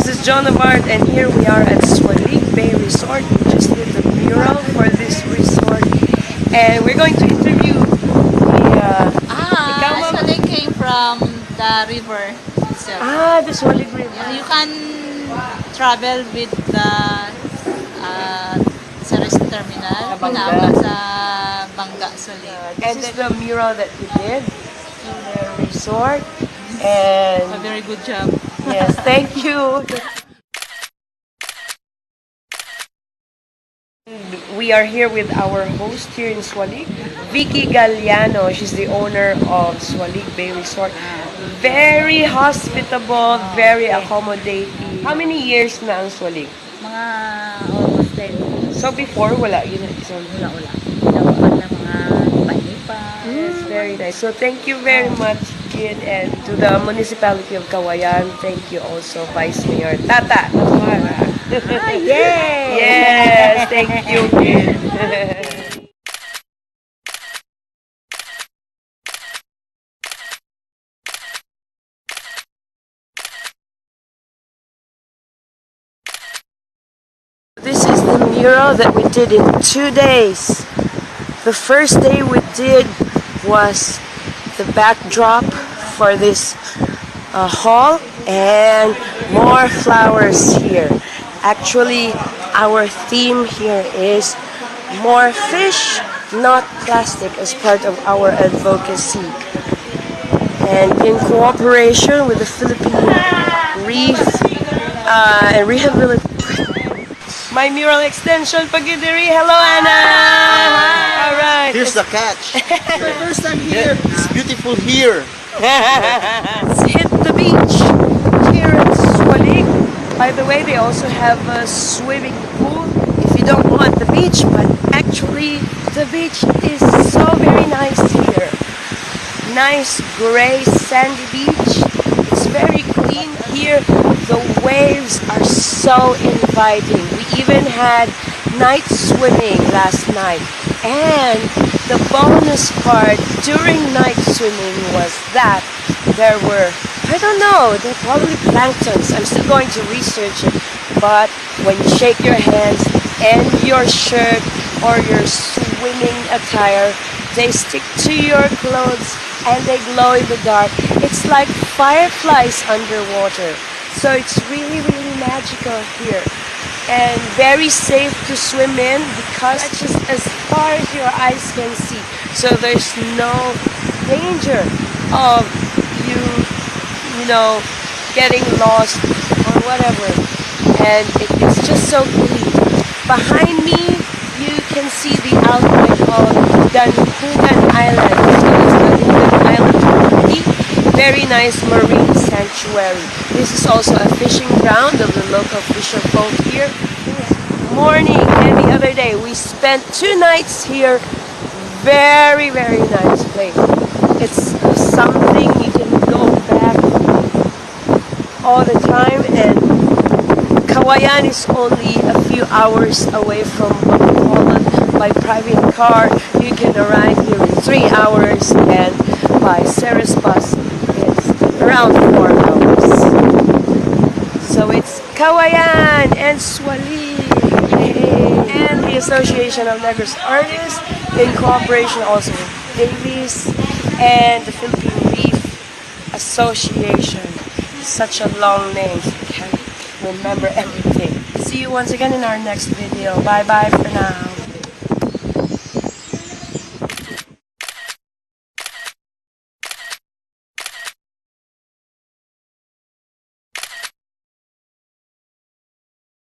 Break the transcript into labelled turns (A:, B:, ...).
A: This is John of Art, and here we are at Sualig Bay Resort. We just did the mural for this resort, and we're going to interview the.
B: So they came from the river itself.
A: The Sualig River.
B: Yeah, you can travel with the Ceres Terminal. Hanggang sa Bangga, Sualig.
A: And this is the mural that we did in the resort. And
B: a very good job.
A: Yes, thank you. We are here with our host here in Sualig, Vicky Galliano. She's the owner of Sualig Bay Resort. Very hospitable, very accommodating. How many years na ang Sualig?
B: Mga almost 10.
A: So before, wala yun.
B: Wala. Ginawa na mga panipa.
A: Yes, very nice. So thank you very much, Kid, and to the municipality of Cauayan. Thank you also, Vice Mayor Tata.
B: Yay!
A: Yes, thank you, Kid. This is the mural that we did in 2 days. The first day we did was the backdrop for this hall and more flowers here. Actually, our theme here is more fish, not plastic, as part of our advocacy. And in cooperation with the Philippine Reef and Rehabilitation. My mural extension, Pagidiri. Hello, Anna. Hi. All right.
C: Here's the catch. The first time here. It's beautiful here.
A: Let's hit the beach here at Sualig. By the way, they also have a swimming pool if you don't want the beach, but actually the beach is so very nice here. Nice gray sandy beach. It's very clean here. The waves are so inviting. We even had night swimming last night. And the bonus part during night swimming was that there were, I don't know, they're probably planktons. I'm still going to research it. But when you shake your hands and your shirt or your swimming attire, they stick to your clothes and they glow in the dark. It's like fireflies underwater. So it's really, really magical here. And very safe to swim in because it's just as far as your eyes can see. So there's no danger of you know, getting lost or whatever. And it's just so clean. Behind me, you can see the outline of Danhugan Island. Danhugan Island already. Very nice marine sanctuary. This is also a fishing ground of the local fisher folk here. Morning and the other day, we spent 2 nights here. Very, very nice place. It's something you can go back all the time, and Cauayan is only a few hours away from Mural. By private car, you can arrive here in 3 hours, and by Ceres bus, it's around 4 hours. So it's Cauayan and Sualig and the Association of Negros Artists in cooperation also with Davies and the Philippine Reef Association. Such a long name, so you can't remember everything. See you once again in our next video. Bye bye for now.